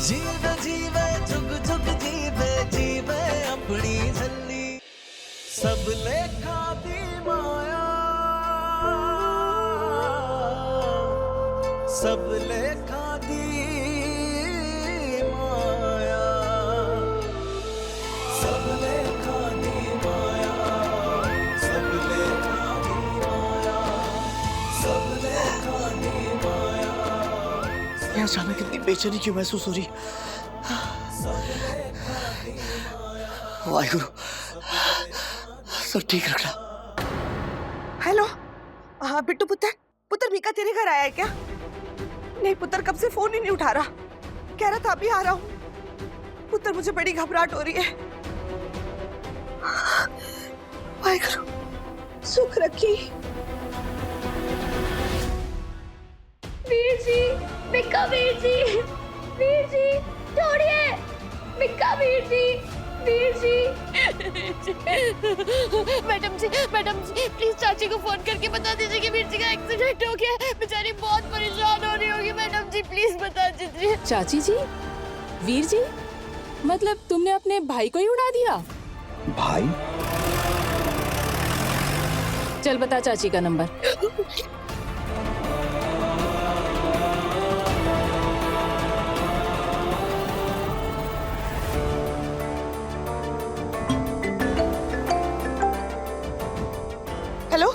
जीवे जीवे जुग जुग जीवे जीवे अपनी झल्ली सब लेखा दी माया सब लेखा दी माया सब लेखा दी माया सब लेखा दी माया सब लेखा दी माया। यार अचानक इतनी बेचैनी क्यों महसूस हो रही? वाहिगुरु सब ठीक रखना। हेलो, हाँ बिट्टू पुत्र, पुत्र मीका तेरे घर आया है क्या? नहीं पुत्र, कब से फोन ही नहीं उठा रहा। कह रहा था अभी आ रहा हूँ। पुत्र मुझे बड़ी घबराहट हो रही है। वाहिगुरु सुख रखी। वीर जी, मिक्का वीर जी, वीर जी छोड़िए, Mika Veer ji, Veer ji. Madam ji, please चाची को फोन करके बता दीजिए कि वीर जी का एक्सीडेंट हो गया है। बेचारी बहुत परेशान हो रही होगी। मैडम जी प्लीज बता दीजिए। चाची जी, वीर जी, मतलब तुमने अपने भाई को ही उड़ा दिया? भाई? चल बता चाची का नंबर। हेलो,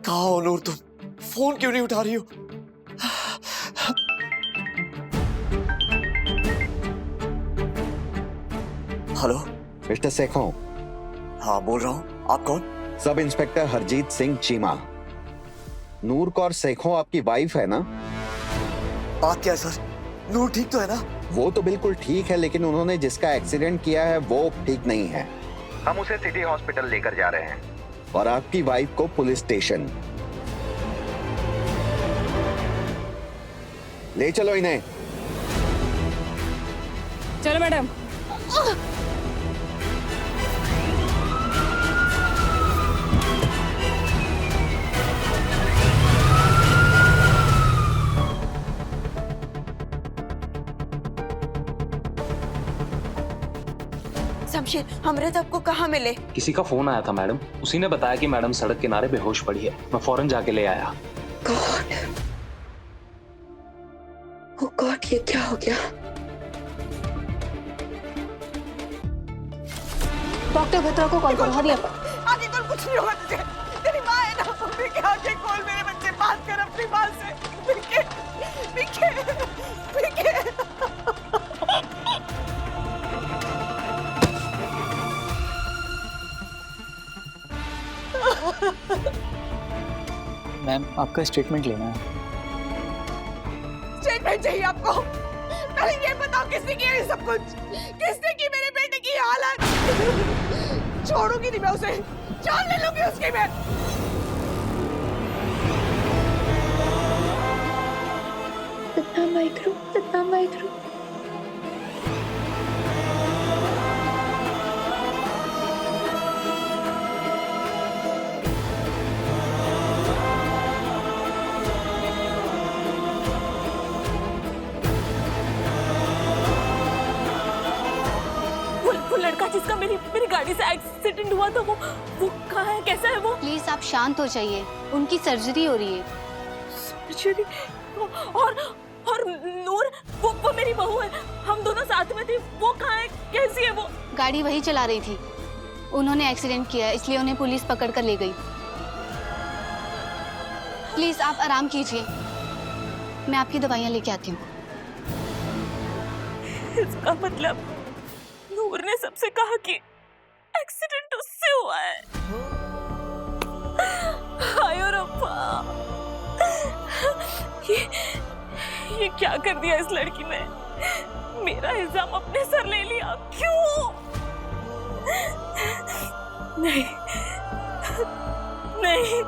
कहाँ हो नूर तुम? फोन क्यों नहीं उठा रही हो? Hello, mister Sekhon. हाँ बोल रहा हूँ। आप कौन? Sub inspector Harjeet Singh Cheema. नूर कौर सेखों आपकी वाइफ है ना? बात क्या है सर? नूर ठीक तो है ना? वो तो बिल्कुल ठीक है, लेकिन उन्होंने जिसका एक्सीडेंट किया है वो ठीक नहीं है। हम उसे सिटी हॉस्पिटल लेकर जा रहे हैं और आपकी वाइफ को पुलिस स्टेशन। ले चलो इन्हें। चलो मैडम। शमशेर, अमृत आपको कहाँ मिले? किसी का फोन आया था मैडम, उसी ने बताया कि मैडम सड़क किनारे बेहोश पड़ी है। मैं फौरन जाके ले आया। गॉड, ओह गॉड, ये क्या हो गया? डॉक्टर बत्रा को कॉल करो, हरी अप। आगे कल कुछ नहीं होगा तुझे। तेरी माँ है ना, मम्मी के आगे कॉल मेरे बच्चे, बात कर अपनी माँ से। विके, विके, विके। मैम आपका स्टेटमेंट लेना है। स्टेटमेंट चाहिए आपको? पहले ये बताओ किसने किया ये सब कुछ? किसने की मेरे बेटे की हालत? छोड़ूंगी नहीं मैं उसे, जान ले लूंगी उसकी मैं। सतनाम वाहिगुरु। वो लड़का जिसका मेरी गाड़ी से एक्सीडेंट हुआ था, वो कहाँ है, कैसा है वो? प्लीज आप शांत हो जाइए, उनकी सर्जरी हो रही है। सर्जरी? और नूर, वो मेरी बहू है, हम दोनों साथ में थे। वो कहाँ है, कैसी है वो? गाड़ी वही चला रही थी, उन्होंने एक्सीडेंट किया इसलिए उन्हें पुलिस पकड़ कर ले गई। प्लीज आप आराम कीजिए, मैं आपकी दवाइयाँ लेके आती हूँ। इसका मतलब नूर ने सबसे कहा कि एक्सीडेंट उससे हुआ है। हाय रब्बा, ये क्या कर दिया इस लड़की ने? मेरा इल्जाम अपने सर ले लिया, क्यों? नहीं नहीं।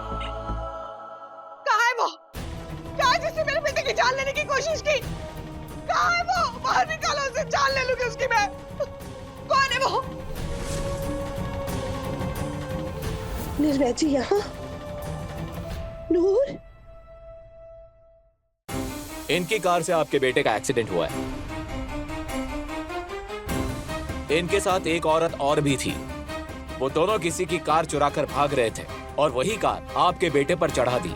कहाँ है वो? कहाँ है जिसने मेरे बेटे की जान लेने की कोशिश की? कहाँ है वो? बाहर निकालो उसे, जान ले लूंगी उसकी मैं। निर्भय जी यहाँ? नूर, इनकी कार से आपके बेटे का एक्सीडेंट हुआ है। इनके साथ एक औरत और भी थी। वो दोनों किसी की कार चुराकर भाग रहे थे और वही कार आपके बेटे पर चढ़ा दी।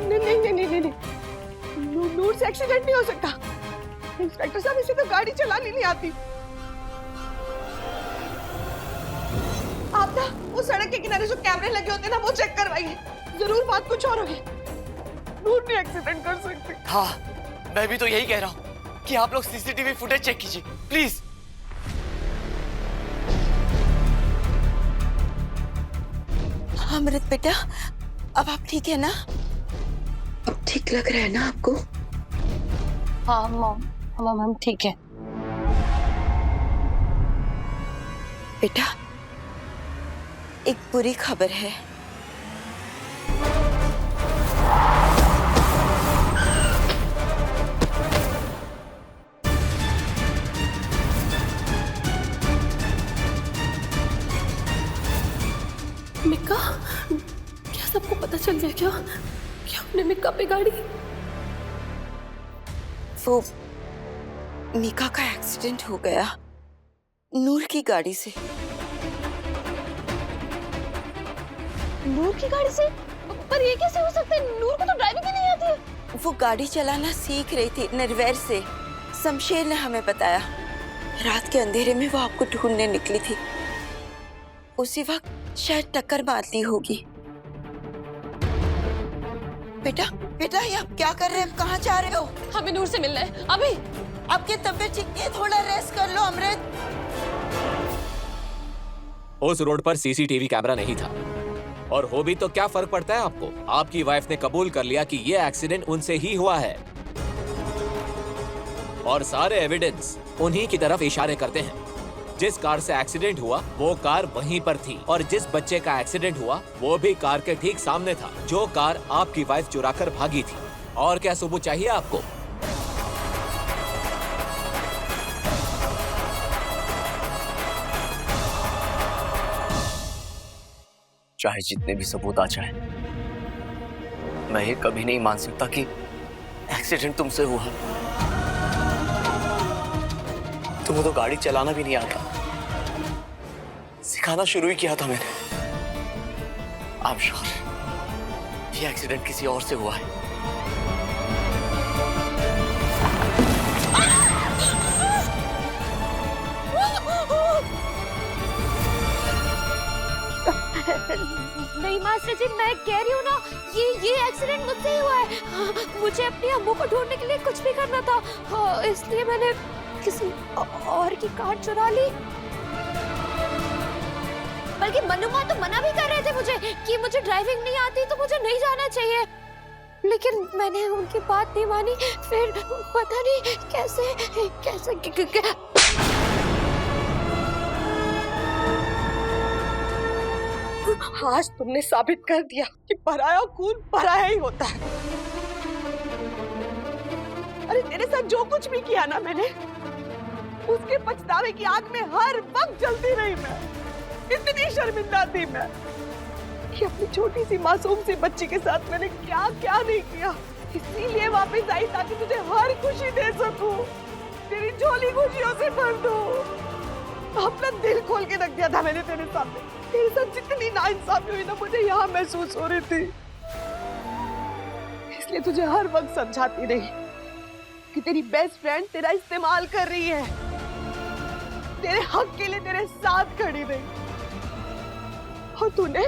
नहीं, नूर से एक्सीडेंट नहीं हो सकता। इंस्पेक्टर साहब, इसे तो गाड़ी चलानी नहीं आती। आप ना वो सड़क के किनारे जो कैमरे लगे होते हैं ना, वो चेक करवाइए। जरूर बात कुछ और होगी। नूर नहीं एक्सीडेंट कर सकती। हाँ, मैं भी तो यही कह रहा हूँ कि आप लोग सीसीटीवी फुटेज चेक कीजिए प्लीज। अमृत बेटा, अब आप ठीक है ना? अब ठीक लग रहा है ना आपको? हाँ मम ठीक है। बेटा, एक बुरी खबर है। मिक्का, क्या सबको पता चल गया क्या हमने मिक्का पे गाड़ी? वो मीका का एक्सीडेंट हो गया नूर की गाड़ी से। नूर की गाड़ी से? पर ये कैसे हो सकता है? नूर को तो ड्राइविंग ही नहीं आती है। वो गाड़ी चलाना सीख रही थी निर्वैर से। शमशेर ने हमें बताया। रात के अंधेरे में वो आपको ढूंढने निकली थी। उसी वक्त शायद टक्कर मार ली होगी। बेटा ये आप क्या कर रहे हैं? कहाँ जा रहे हो? हमें नूर से मिलना है अभी। आपकी तबीयत ठीक नहीं है, थोड़ा रेस्ट कर लो अमृत। उस रोड पर सीसीटीवी कैमरा नहीं था, और हो भी तो क्या फर्क पड़ता है आपको? आपकी वाइफ ने कबूल कर लिया कि ये एक्सीडेंट उनसे ही हुआ है, और सारे एविडेंस उन्हीं की तरफ इशारे करते हैं। जिस कार से एक्सीडेंट हुआ वो कार वहीं पर थी, और जिस बच्चे का एक्सीडेंट हुआ वो भी कार के ठीक सामने था, जो कार आपकी वाइफ चुराकर भागी थी। और क्या सबूत चाहिए आपको? चाहे जितने भी सबूत आ जाए, मैं ये कभी नहीं मान सकता कि एक्सीडेंट तुमसे हुआ। तुम्हें तो गाड़ी चलाना भी नहीं आता। सिखाना शुरू ही किया था मैंने। आई एम श्योर ये एक्सीडेंट किसी और से हुआ है। नहीं मास्टर जी, मैं कह रही हूँ ना, ये एक्सीडेंट मुझसे ही हुआ है। हाँ, मुझे अपनी अम्मू को ढूंढने के लिए कुछ भी करना था। हाँ, इसलिए मैंने किसी और की कार चुरा ली। बल्कि मनुमा तो मना भी कर रहे थे मुझे कि मुझे ड्राइविंग नहीं आती तो मुझे नहीं जाना चाहिए, लेकिन मैंने उनकी बात नहीं मानी। फिर पता नहीं कैसे आज तुमने साबित कर दिया कि पराया खून पराया ही होता है। अरे तेरे साथ जो कुछ भी किया ना मैंने, उसके पछतावे की आग में हर वक्त जलती रही मैं। इतनी शर्मिंदा थी मैं कि अपनी छोटी सी मासूम सी बच्ची के साथ मैंने क्या क्या नहीं किया। इसीलिए वापस आई ताकि तुझे हर खुशी दे सकूं, तेरी झोली खुशियों से भर दूं। अपना दिल खोल के रख दिया था मैंने तेरे सामने। तेरे साथ जितनी नाइंसाफी हुई ना, मुझे यहाँ महसूस हो रही थी। इसलिए तुझे हर वक्त समझाती रही कि तेरी बेस्ट फ्रेंड तेरा इस्तेमाल कर रही है, तेरे हक के लिए तेरे साथ खड़ी रही। और तूने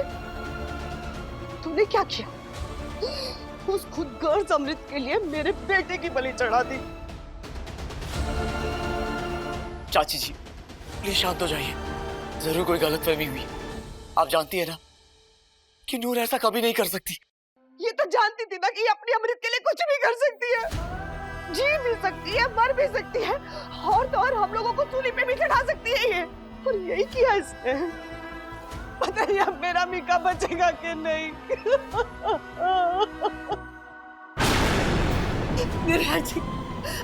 क्या किया? उस खुदगर्ज अमृत के लिए मेरे बेटे की बलि चढ़ा दी। चाची जी प्लीज शांत हो जाइए। जरूर कोई गलतफहमी हुई। आप जानती है ना कि नूर ऐसा कभी नहीं कर सकती। ये तो जानती थी ना कि अपनी अमृत के लिए कुछ भी कर सकती है, जी भी सकती है, मर भी सकती है, और तो और हम लोगों को सूली पे भी चढ़ा सकती है ये। और यही किया इसने। पता नहीं अब मेरा मीका बचेगा कि नहीं। निर्भय जी,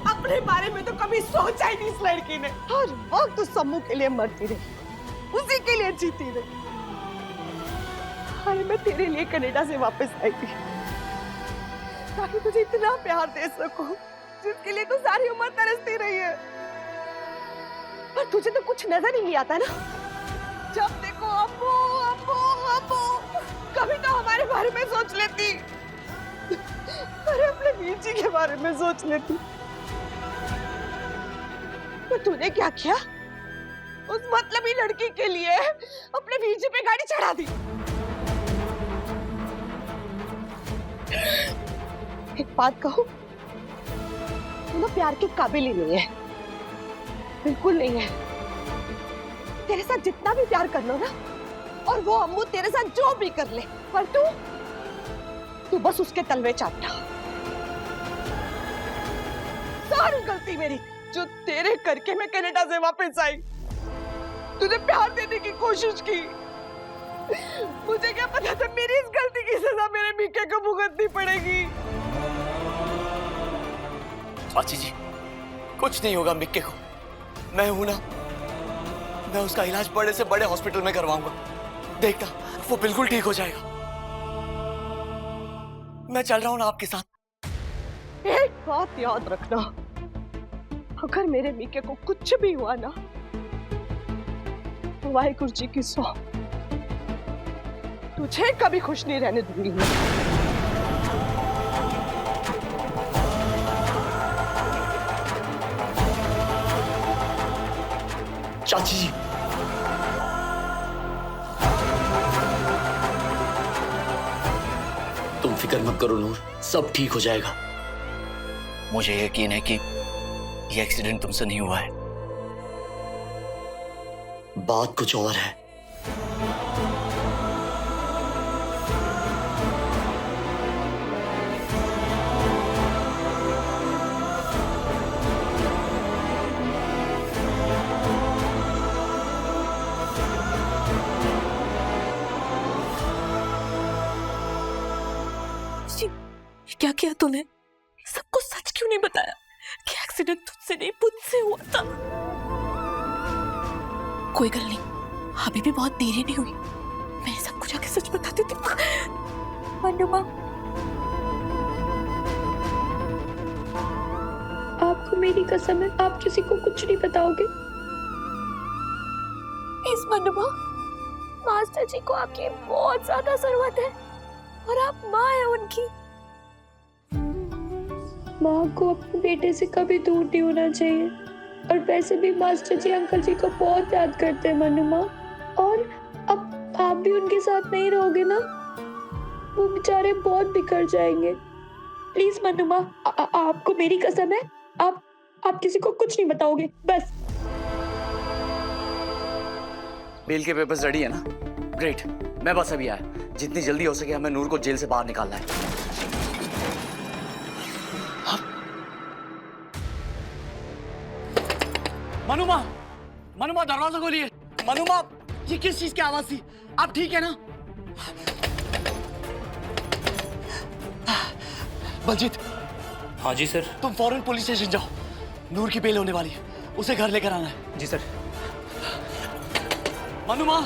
अपने बारे में तो कभी सोचा ही नहीं इस लड़की ने। हर वक्त उस सम्मू के लिए मरती रही, उसी के लिए जीती रही। अरे मैं तेरे लिए कनाडा से वापस आई थी ताकि तुझे इतना प्यार दे सकूं जिसके लिए तू सारी उम्र तरसती रही है। पर तुझे तो कुछ नजर ही नहीं आता ना। जब देखो अब्बू अब्बू अब्बू, कभी तो हमारे बारे में सोच लेती। अरे अपने वीर जी के बारे में सोच लेती। तो तूने क्या किया? उस मतलबी लड़की के लिए अपने वीर जी पे गाड़ी चढ़ा दी। एक बात कहूं, तू ना प्यार के काबिल ही नहीं है, बिल्कुल नहीं है। तेरे साथ जितना भी प्यार कर लो ना, और वो अम्मू तेरे साथ जो भी कर ले, पर तू बस उसके तलवे चाटना। सारी गलती मेरी, जो तेरे करके मैं कनाडा से वापस आई। तुझे प्यार देने की कोशिश की, मुझे क्या पता था मेरी इस गलती की सजा मेरे मीके को भुगतनी पड़ेगी। चाची जी, कुछ नहीं होगा मिक्के को। मैं हूं ना, मैं उसका इलाज बड़े से बड़े हॉस्पिटल में करवाऊंगा। देखना, वो बिल्कुल ठीक हो जाएगा। मैं चल रहा हूं ना आपके साथ। एक बात याद रखना, अगर मेरे मीके को कुछ भी हुआ ना, तो वाहिगुरु जी की सौ, तुझे कभी खुश नहीं रहने दूंगी मैं। चाची जी, तुम फिक्र मत करो नूर, सब ठीक हो जाएगा। मुझे यकीन है कि ये एक्सीडेंट तुमसे नहीं हुआ है, बात कुछ और है। क्या किया तूने? सबको सच क्यों नहीं बताया कि एक्सीडेंट तुझसे नहीं मुझसे हुआ था? कोई गल नहीं, अभी भी बहुत देरी नहीं हुई, मैं सबको जाके सच बता देती हूँ। मनुमा, आपको मेरी कसम है, आप किसी को कुछ नहीं बताओगे। इस मनुमा, मास्टर जी को आपकी बहुत ज्यादा जरूरत है और आप माँ है उनकी। माँ को अपने बेटे से कभी दूर नहीं होना चाहिए, और वैसे भी मास्टर जी अंकल जी को बहुत याद करते हैं मनुमा। और अब आप भी उनके साथ नहीं रहोगे ना, वो बेचारे बहुत बिखर जाएंगे। प्लीज मनुमा, आपको मेरी कसम है, आप किसी को कुछ नहीं बताओगे, बस। बेल के पेपर्स रेडी है ना? ग्रेट, मैं बस अभी आया। जितनी जल्दी हो सके हमें नूर को जेल से बाहर निकालना है। मनुमा, मनुमा दरवाजा खोलिए। मनुमा, ये किस चीज की आवाज थी? आप ठीक है ना? बलजीत। हाँ जी सर। तुम फौरन पुलिस स्टेशन जाओ, नूर की बेल होने वाली है, उसे घर लेकर आना है। जी सर। मनुमा,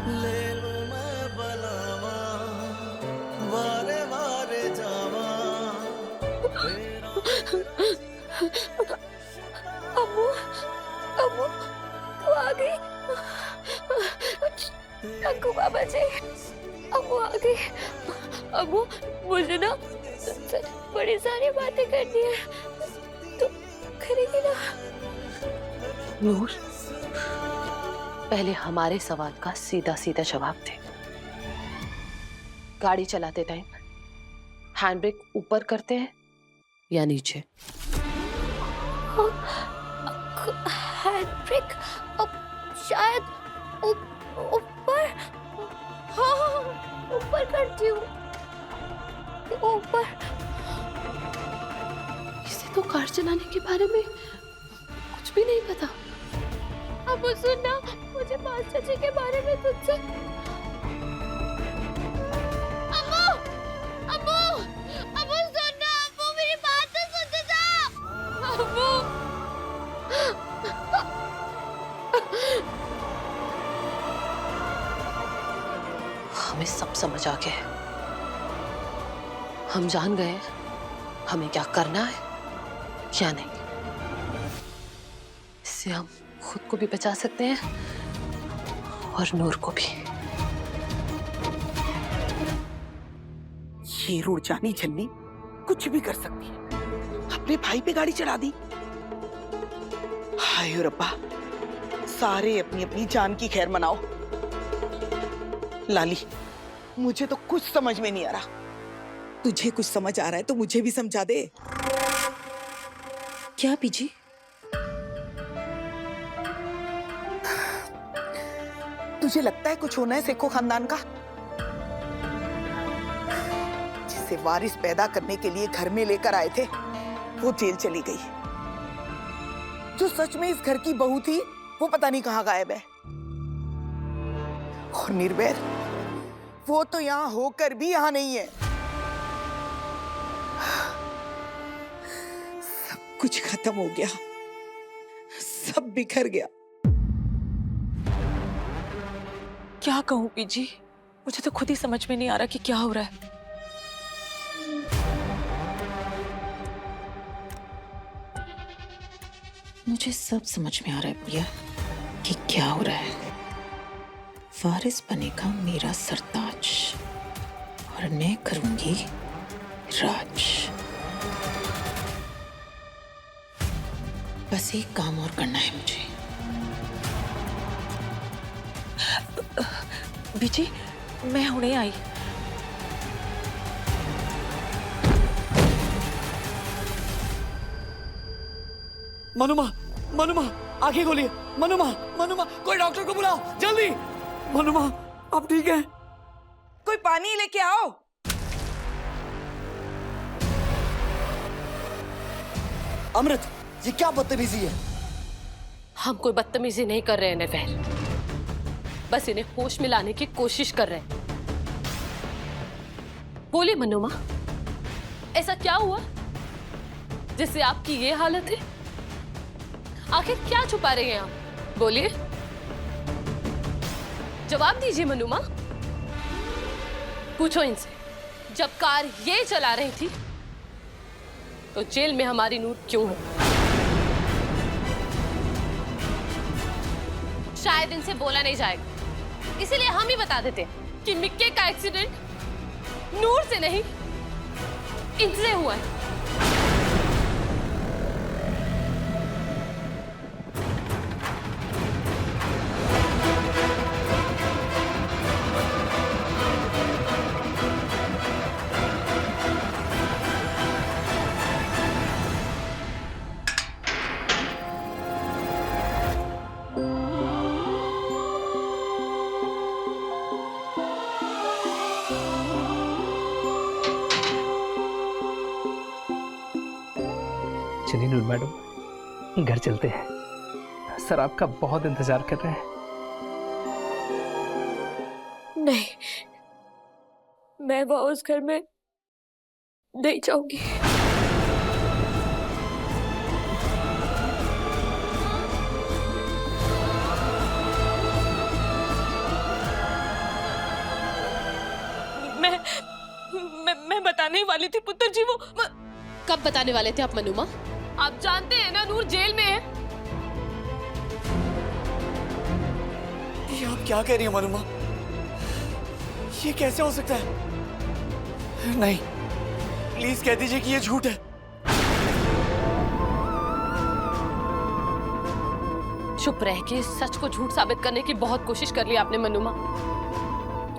ले लूं मैं बनावा, वारे वारे जावा। अम्मू, अम्मू, तू आ गई? टंकू बाबा जी, अम्मू आ गई। अम्मू, मुझे ना तुमसे बड़ी सारी बातें करनी है, तो करेगी ना? नूर, पहले हमारे सवाल का सीधा सीधा जवाब दे। गाड़ी चलाते टाइम हैंड ब्रेक ऊपर करते हैं या नीचे? हैंडब्रेक शायद ऊपर, हाँ ऊपर करती हूँ, ऊपर। इसे तो कार चलाने के बारे में कुछ भी नहीं पता। अब सुनना मुझे मास्टर जी के बारे में तुझसे। अम्मू, अम्मू, अम्मू सुनना, अम्मू मेरी बात तो सुन जा। अम्मू, हमें सब समझ आ गया है। हम जान गए हैं हमें क्या करना है क्या नहीं। इससे हम खुद को भी बचा सकते हैं और नूर को भी। ये रुड़जानी झन्नी कुछ भी कर सकती है, अपने भाई पे गाड़ी चढ़ा दी। हाय रब्बा, सारे अपनी अपनी जान की खैर मनाओ। लाली, मुझे तो कुछ समझ में नहीं आ रहा। तुझे कुछ समझ आ रहा है तो मुझे भी समझा दे। क्या बीजी? तुझे लगता है कुछ होना है सेखो खानदान का? जिसे वारिस पैदा करने के लिए घर में लेकर आए थे वो जेल चली गई। जो सच में इस घर की बहू थी वो पता नहीं कहाँ गायब है। और निर्वैर, वो तो यहाँ होकर भी यहाँ नहीं है। सब कुछ खत्म हो गया, सब बिखर गया। क्या कहूँ बीजी, मुझे तो खुद ही समझ में नहीं आ रहा कि क्या हो रहा है। मुझे सब समझ में आ रहा है प्रिया कि क्या हो रहा है। वारिस बनेगा मेरा सरताज और मैं करूंगी राज। बस एक काम और करना है मुझे। बीजी, मैं हुणे आई। मनुमा, मनुमा, आंखें खोलिए। मनुमा, मनुमा, कोई डॉक्टर को बुलाओ जल्दी। मनुमा, आप ठीक है? कोई पानी लेके आओ। अमृत, ये क्या बदतमीजी है? हम कोई बदतमीजी नहीं कर रहे हैं नेफेर, बस इन्हें होश में लाने की कोशिश कर रहे हैं। बोलिए मनुमा, ऐसा क्या हुआ जिससे आपकी ये हालत है? आखिर क्या छुपा रहे हैं आप? बोलिए, जवाब दीजिए मनुमा। पूछो इनसे, जब कार ये चला रही थी तो जेल में हमारी नूर क्यों है? शायद इनसे बोला नहीं जाएगा, इसीलिए हम ही बता देते हैं कि मिक्के का एक्सीडेंट नूर से नहीं इनसे हुआ है। चलिए नूर मैडम, घर चलते हैं। सर आपका बहुत इंतजार कर रहे हैं। नहीं, मैं वहां उस घर में नहीं जाऊंगी। मैं बताने ही वाली थी पुत्र जी। वो कब बताने वाले थे आप मनुमा? आप जानते हैं ना, नूर जेल में है। ये आप क्या कह रही हैं मनुमा? ये कैसे हो सकता है? नहीं, प्लीज कह दीजिए कि ये झूठ है। चुप रह के सच को झूठ साबित करने की बहुत कोशिश कर ली आपने मनुमा।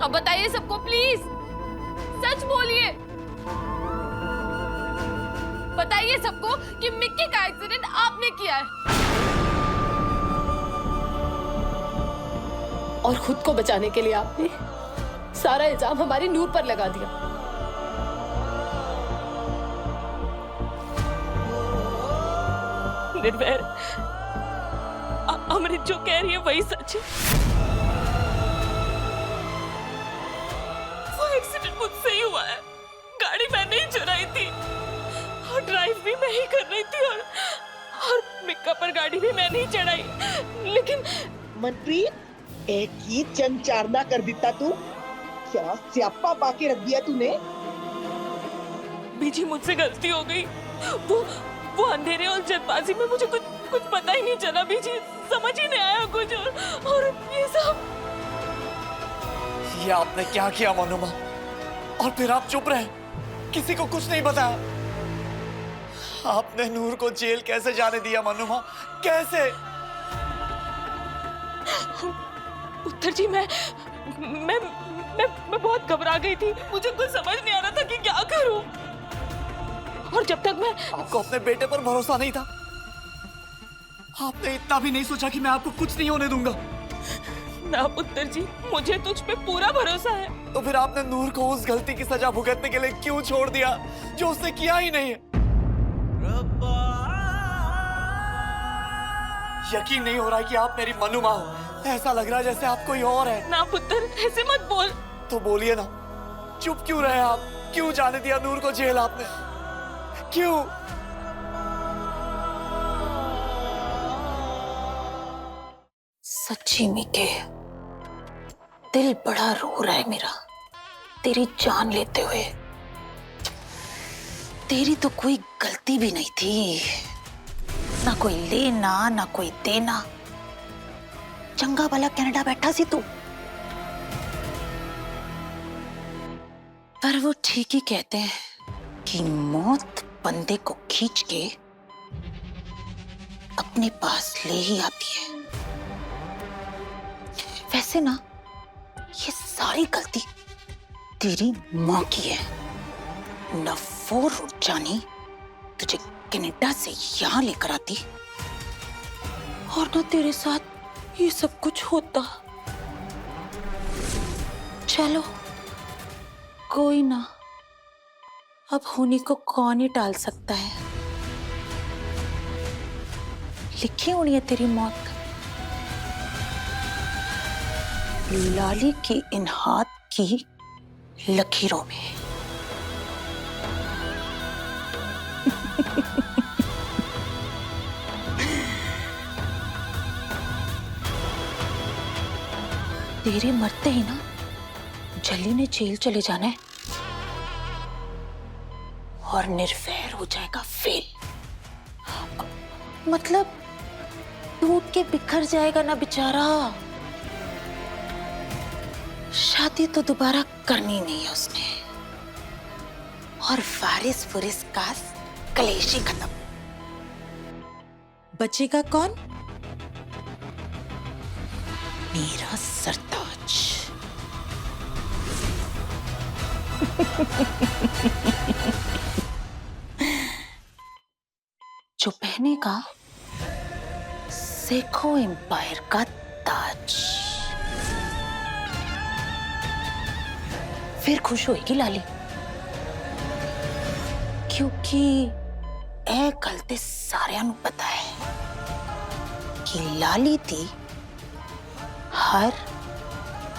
अब बताइए सबको प्लीज, सच बोलिए। बताइए सबको कि मिक्की का एक्सीडेंट आपने आपने किया है। और खुद को बचाने के लिए आपने सारा इल्जाम हमारी नूर पर लगा दिया। निर्वैर, अमृत जो कह रही है वही सच है। वो एक्सीडेंट मुझसे ही हुआ है। गाड़ी मैंने ही चुराई थी और ड्राइव भी मैं ही कर रही थी और मिक्का पर गाड़ी भी मैंने ही चढ़ाई। लेकिन मनप्रीत, एक ही चंचारना कर देता तू। क्या स्यापा बाकी रख दिया तूने। बीजी, मुझसे गलती हो गई। वो अंधेरे और जल्दबाजी में मुझे कुछ पता ही नहीं चला बीजी, समझ ही नहीं आया कुछ। और ये सब ये आपने क्या किया मनोमा? और फिर आप चुप रहे, किसी को कुछ नहीं बताया। आपने नूर को जेल कैसे जाने दिया मनोमा? कैसे? उत्तर जी, मैं बहुत घबरा गई थी। मुझे कुछ समझ नहीं आ रहा था कि क्या करूं। और जब तक मैं आपको अपने बेटे पर भरोसा नहीं था? आपने इतना भी नहीं सोचा कि मैं आपको कुछ नहीं होने दूंगा? ना पुत्र जी, मुझे तुझ पे पूरा भरोसा है। तो फिर आपने नूर को उस गलती की सजा भुगतने के लिए क्यों छोड़ दिया जो उसने किया ही नहीं है? यकीन नहीं हो रहा है कि आप मेरी मनुमा हो। ऐसा लग रहा है जैसे आप कोई और है। ना पुत्र, ऐसे मत बोल। तो बोलिए ना, चुप क्यों रहे आप? क्यों जाने दिया नूर को जेल आपने? क्यों? सच्ची मीके, दिल बड़ा रो रहा है मेरा तेरी जान लेते हुए। तेरी तो कोई गलती भी नहीं थी, ना कोई लेना ना कोई देना। चंगा भला कनाडा बैठा सी तू। पर वो ठीक ही कहते हैं कि मौत बंदे को खींच के अपने पास ले ही आती है। वैसे ना, ये सारी गलती तेरी माँ की है। न वो रुक जानी तुझे कनाडा से यहाँ लेकर आती, और न तेरे साथ ये सब कुछ होता। चलो कोई ना, अब होनी को कौन ही टाल सकता है। लिखी होनी है तेरी मौत लाली की इन हाथ की लकीरों में। तेरे मरते ही ना जली ने जेल चले जाना है और निर्वैर हो जाएगा फेल। मतलब टूट के बिखर जाएगा ना बेचारा। शादी तो दोबारा करनी नहीं है उसने, और वारिस पुरिस का कलेश ही खत्म। बचेगा कौन? मेरा सरताज। जो पहनेगा सेखो एम्पायर का ताज। फिर खुश होएगी लाली, क्योंकि ए गल ते सारियां नू पता है कि लाली दी हर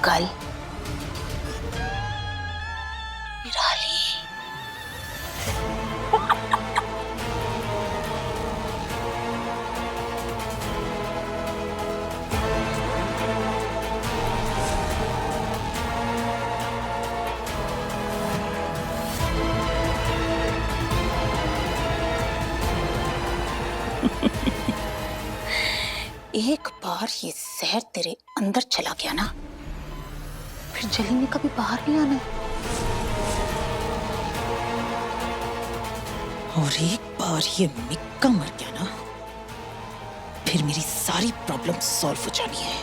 गल निराली। एक बार ये जहर तेरे अंदर चला गया ना, फिर जली ने कभी बाहर नहीं आना। और एक बार ये मिक्का मर गया ना, फिर मेरी सारी प्रॉब्लम सॉल्व हो जानी है।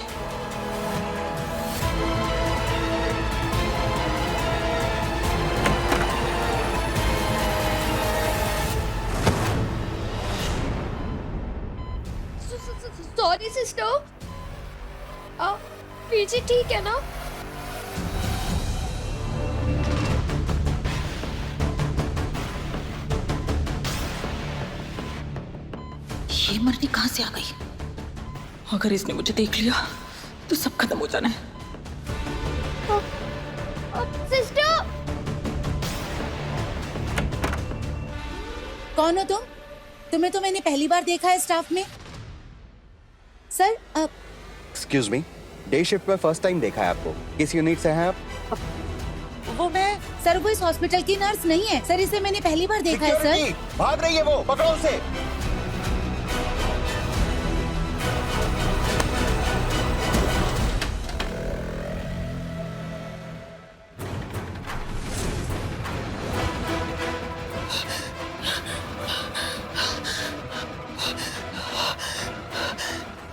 Sorry sister. वीर जी ठीक है ना? ये मरनी कहां से आ गई? अगर इसने मुझे देख लिया तो सब खत्म हो जाना है। सिस्टर कौन हो तुम? तुम्हें तो मैंने पहली बार देखा है स्टाफ में। Sir excuse me, day shift में फर्स्ट टाइम देखा है आपको। किस यूनिट से हैं आप? वो वो इस हॉस्पिटल की नर्स नहीं है सर, इसे मैंने पहली बार देखा है सर। भाग रही है वो, पकड़ो उसे।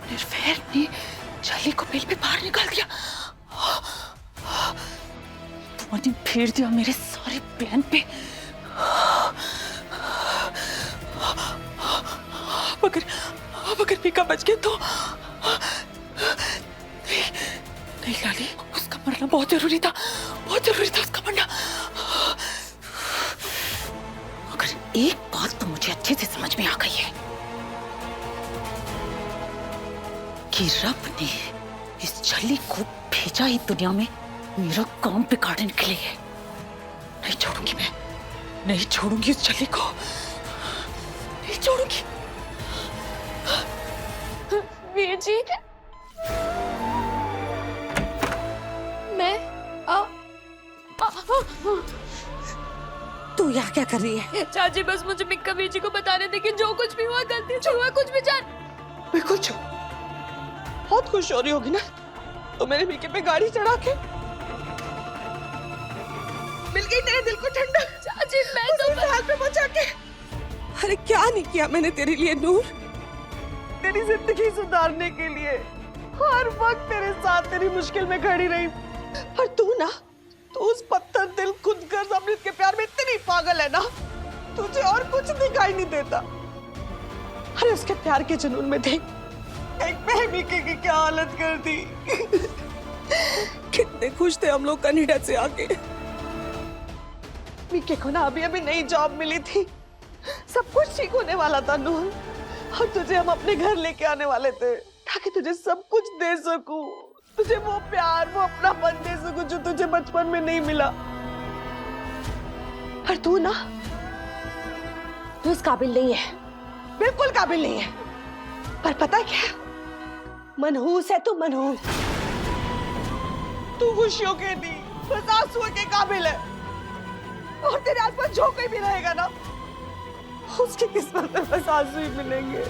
निर्वैर ने छली को बिल पे बाहर निकाल दिया। तुमने फेर दिया मेरे सारे प्लान पे। अब अगर मीका बच गया तो नहीं लाली, उसका मरना बहुत जरूरी था, बहुत जरूरी था उसका मरना। मगर एक बात तो मुझे अच्छे से समझ में आ गई है कि रब ने इस छली को भेजा ही दुनिया में मेरा काम बिगाड़ने के लिए। नहीं छोड़ूंगी मैं, नहीं छोड़ूंगी उस छली को, नहीं छोड़ूंगी। वीर जी मैं तू यहाँ क्या कर रही है? चाची बस मुझे मिक्का वीर जी को बताने दे कि जो कुछ भी हुआ गलती से हुआ, कुछ भी जान। बिल्कुल चुप। बहुत खुश हो रही होगी ना तो मेरे मीके पे गाड़ी चढ़ा के मिल गई तेरे दिल को ठंडक। चाची मैं तो हाल पे पहुंचा के। अरे क्या नहीं किया मैंने तेरे लिए नूर, तेरी जिंदगी सुधारने के लिए हर वक्त तेरे साथ तेरी मुश्किल में खड़ी रही। और तू ना, तू उस पत्थर दिल खुदगर्ज अमृत के प्यार में इतनी पागल है ना, तुझे और कुछ दिखाई नहीं देता। अरे उसके प्यार के जुनून में देख एक मीके की क्या हालत कर दी। कितने खुश थे हम लोग कनाडा से आके। मीके को ना अभी अभी नई जॉब मिली थी, सब कुछ ठीक होने वाला था नूर, और तुझे हम अपने घर लेके आने वाले थे ताकि तुझे सब कुछ दे सकूं, तुझे वो प्यार वो अपनापन दे सकूं जो तुझे बचपन में नहीं मिला। और तू ना, तू इस काबिल नहीं है, बिल्कुल काबिल नहीं है। पर पता है क्या, मनहूस है तू, मनहूस। तू खुशियों के नहीं बस आंसुओं के काबिल है। और तेरे आसपास जो कोई भी रहेगा ना, उसकी किस्मत में बस आंसू ही मिलेंगे।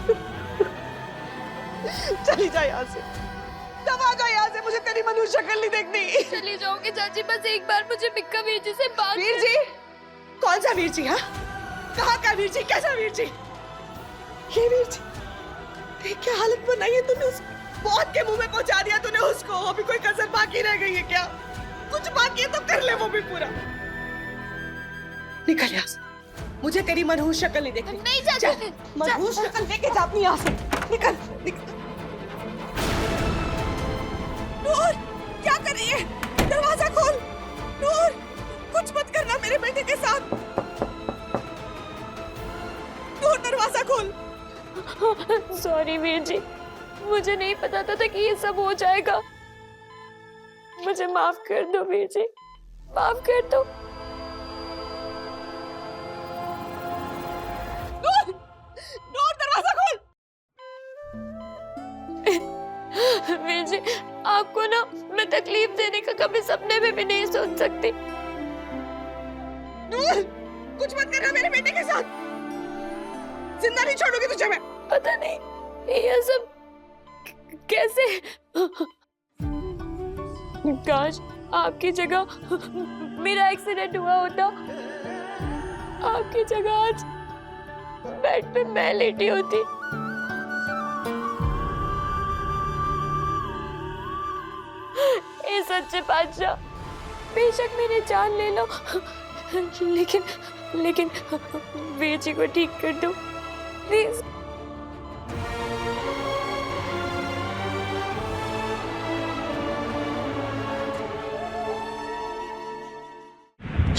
चली जा यहाँ से, दबा जा यहाँ से, मुझे तेरी मनुष्य शक्ल नहीं देखनी। चली जाऊंगी चाची, बस एक बार मुझे मिक्का वीर जी से बात। वीर जी? कौन सा वीर जी? हाँ, कहाँ का वीर जी, कैसा वीर जी? ये वीर जी, देख क्या हालत बनाई है तूने, उस मौत के मुंह में पहुंचा दिया तूने उसको। अभी कोई कसर बाकी रह गई है क्या? कुछ बाकी है तो कर ले वो भी पूरा। निकल यहाँ से, मुझे तेरी मनहूस शक्ल नहीं देखनी। नहीं चाची, मनहूस शक्ल लेके जा अपनी यहाँ से, निकल निकल। नूर क्या कर रही है? दरवाजा खोल नूर, कुछ मत करना मेरे बेटे के साथ। नूर दरवाजा खोल। सॉरी वीर जी, मुझे नहीं पता था कि ये सब हो जाएगा। मुझे माफ कर दो वीर जी, माफ कर दो। नूर, नूर दरवाजा खोल। वीर जी, आपको ना मैं तकलीफ देने का कभी सपने में भी नहीं सोच सकती। नूर कुछ मत करना मेरे बेटे के साथ, जिंदा नहीं छोड़ूंगी तुझे मैं। पता नहीं ये सब कैसे। काश आपकी जगह मेरा एक्सीडेंट हुआ होता, आपकी जगह आज बेड पे मैं लेटी होती। ए सच्चे बादशाह, बेशक मेरी जान ले लो, लेकिन वीर जी को ठीक कर दो प्लीज।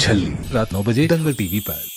छल्ली रात 9 बजे दंगल टीवी पर।